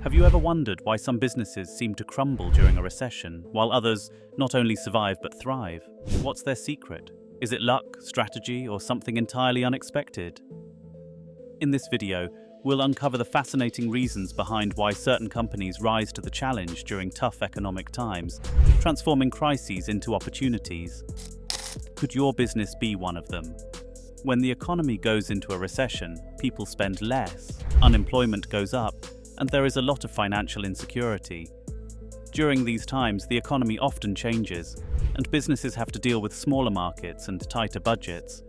Have you ever wondered why some businesses seem to crumble during a recession, while others not only survive but thrive? What's their secret? Is it luck, strategy, or something entirely unexpected? In this video, we'll uncover the fascinating reasons behind why certain companies rise to the challenge during tough economic times, transforming crises into opportunities. Could your business be one of them? When the economy goes into a recession, people spend less, unemployment goes up, and there is a lot of financial insecurity. During these times, the economy often changes, and businesses have to deal with smaller markets and tighter budgets.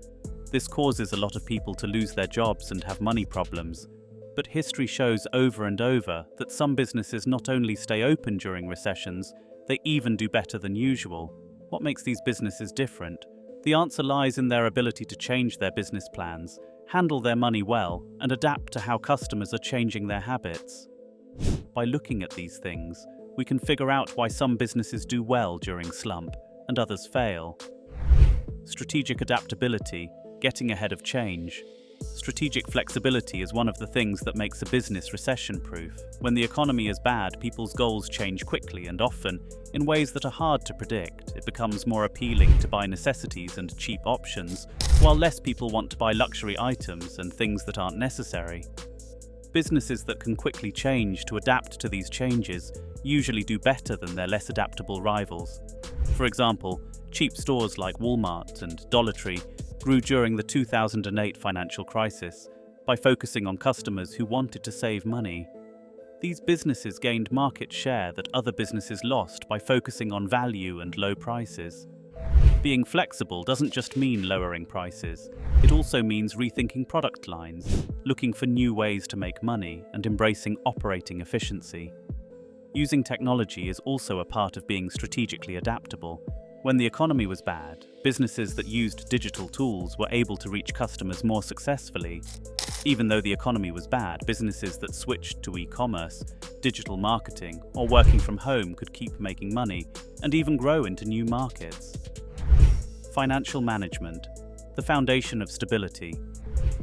This causes a lot of people to lose their jobs and have money problems. But history shows over and over that some businesses not only stay open during recessions, they even do better than usual. What makes these businesses different? The answer lies in their ability to change their business plans, handle their money well, and adapt to how customers are changing their habits. By looking at these things, we can figure out why some businesses do well during slump and others fail. Strategic adaptability, getting ahead of change. Strategic flexibility is one of the things that makes a business recession-proof. When the economy is bad, people's goals change quickly and often in ways that are hard to predict. It becomes more appealing to buy necessities and cheap options, while less people want to buy luxury items and things that aren't necessary. Businesses that can quickly change to adapt to these changes usually do better than their less adaptable rivals. For example, cheap stores like Walmart and Dollar Tree grew during the 2008 financial crisis by focusing on customers who wanted to save money. These businesses gained market share that other businesses lost by focusing on value and low prices. Being flexible doesn't just mean lowering prices, it also means rethinking product lines, looking for new ways to make money, and embracing operating efficiency. Using technology is also a part of being strategically adaptable. When the economy was bad, businesses that used digital tools were able to reach customers more successfully. Even though the economy was bad, businesses that switched to e-commerce, digital marketing, or working from home could keep making money and even grow into new markets. Financial management, the foundation of stability.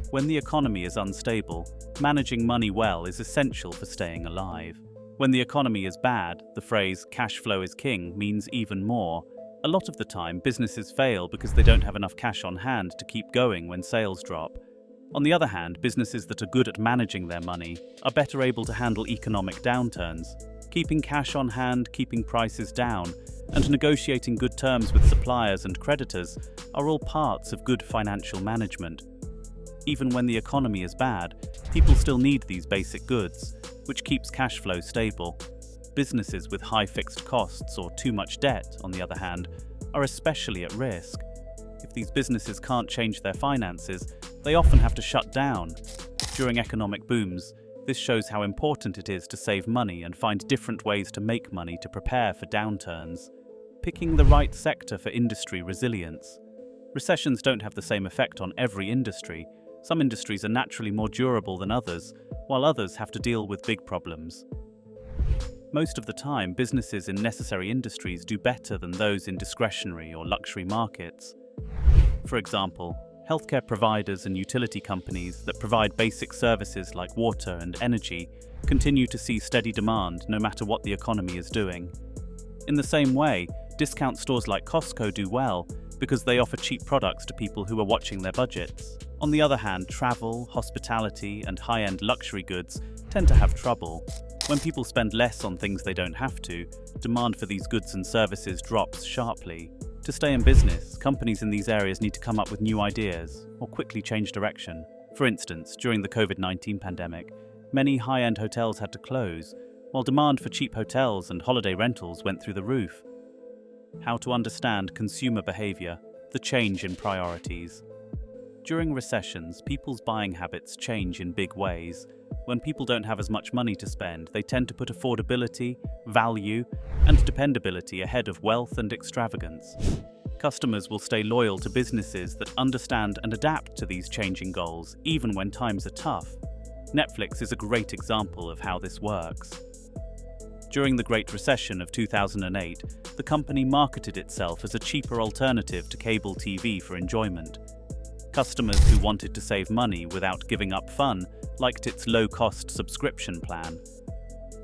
When the economy is unstable, managing money well is essential for staying alive. When the economy is bad, the phrase "cash flow is king" means even more. A lot of the time, businesses fail because they don't have enough cash on hand to keep going when sales drop. On the other hand, businesses that are good at managing their money are better able to handle economic downturns. Keeping cash on hand, keeping prices down, and negotiating good terms with suppliers and creditors are all parts of good financial management. Even when the economy is bad, people still need these basic goods, which keeps cash flow stable. Businesses with high fixed costs or too much debt, on the other hand, are especially at risk. If these businesses can't change their finances, they often have to shut down. During economic booms, this shows how important it is to save money and find different ways to make money to prepare for downturns. Picking the right sector for industry resilience. Recessions don't have the same effect on every industry. Some industries are naturally more durable than others, while others have to deal with big problems. Most of the time, businesses in necessary industries do better than those in discretionary or luxury markets. For example, healthcare providers and utility companies that provide basic services like water and energy continue to see steady demand no matter what the economy is doing. In the same way, discount stores like Costco do well because they offer cheap products to people who are watching their budgets. On the other hand, travel, hospitality, and high-end luxury goods tend to have trouble. When people spend less on things they don't have to, demand for these goods and services drops sharply. To stay in business, companies in these areas need to come up with new ideas or quickly change direction. For instance, during the COVID-19 pandemic, many high-end hotels had to close, while demand for cheap hotels and holiday rentals went through the roof. How to understand consumer behavior, the change in priorities. During recessions, people's buying habits change in big ways. When people don't have as much money to spend, they tend to put affordability, value, and dependability ahead of wealth and extravagance. Customers will stay loyal to businesses that understand and adapt to these changing goals, even when times are tough. Netflix is a great example of how this works. During the Great Recession of 2008, the company marketed itself as a cheaper alternative to cable TV for enjoyment. Customers who wanted to save money without giving up fun liked its low-cost subscription plan.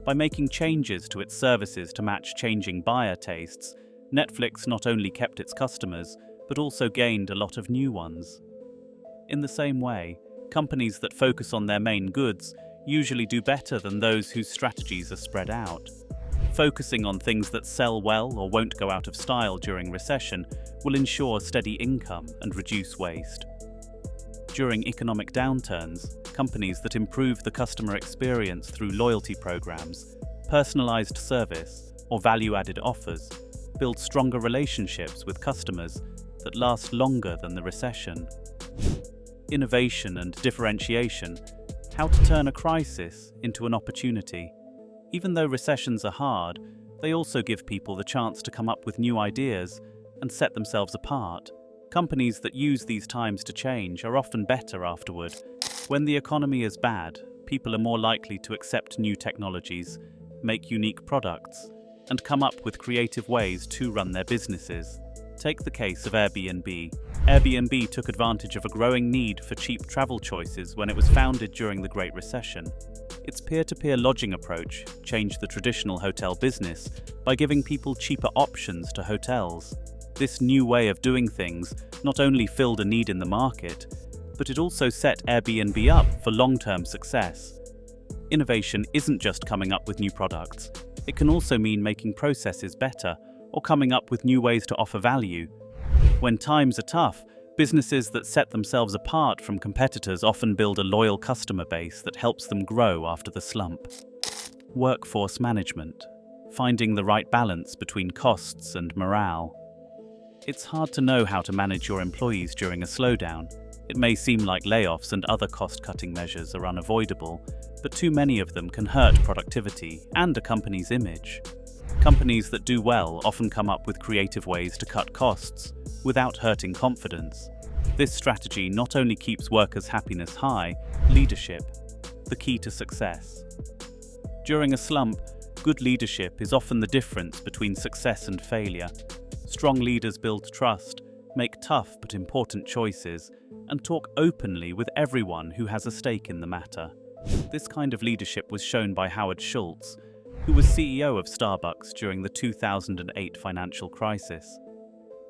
By making changes to its services to match changing buyer tastes, Netflix not only kept its customers, but also gained a lot of new ones. In the same way, companies that focus on their main goods usually do better than those whose strategies are spread out. Focusing on things that sell well or won't go out of style during recession will ensure steady income and reduce waste. During economic downturns, companies that improve the customer experience through loyalty programs, personalized service, or value-added offers build stronger relationships with customers that last longer than the recession. Innovation and differentiation: how to turn a crisis into an opportunity. Even though recessions are hard, they also give people the chance to come up with new ideas and set themselves apart. Companies that use these times to change are often better afterward. When the economy is bad, people are more likely to accept new technologies, make unique products, and come up with creative ways to run their businesses. Take the case of Airbnb. Airbnb took advantage of a growing need for cheap travel choices when it was founded during the Great Recession. Its peer-to-peer lodging approach changed the traditional hotel business by giving people cheaper options to hotels. This new way of doing things not only filled a need in the market, but it also set Airbnb up for long-term success. Innovation isn't just coming up with new products. It can also mean making processes better or coming up with new ways to offer value. When times are tough, businesses that set themselves apart from competitors often build a loyal customer base that helps them grow after the slump. Workforce management: finding the right balance between costs and morale. It's hard to know how to manage your employees during a slowdown. It may seem like layoffs and other cost-cutting measures are unavoidable, but too many of them can hurt productivity and a company's image. Companies that do well often come up with creative ways to cut costs without hurting confidence. This strategy not only keeps workers' happiness high, leadership, the key to success. During a slump, good leadership is often the difference between success and failure. Strong leaders build trust, make tough but important choices, and talk openly with everyone who has a stake in the matter. This kind of leadership was shown by Howard Schultz, who was CEO of Starbucks during the 2008 financial crisis.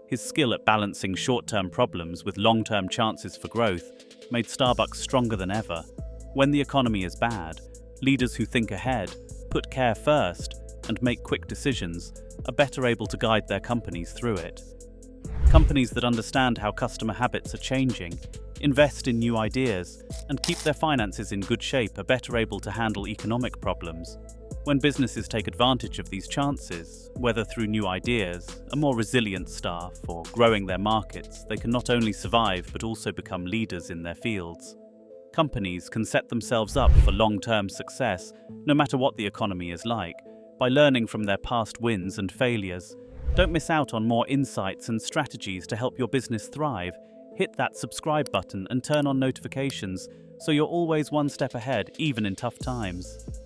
His skill at balancing short-term problems with long-term chances for growth made Starbucks stronger than ever. When the economy is bad, leaders who think ahead, put care first, and make quick decisions are better able to guide their companies through it. Companies that understand how customer habits are changing, invest in new ideas, and keep their finances in good shape are better able to handle economic problems. When businesses take advantage of these chances, whether through new ideas, a more resilient staff, or growing their markets, they can not only survive but also become leaders in their fields. Companies can set themselves up for long-term success, no matter what the economy is like, by learning from their past wins and failures. Don't miss out on more insights and strategies to help your business thrive. Hit that subscribe button and turn on notifications so you're always one step ahead, even in tough times.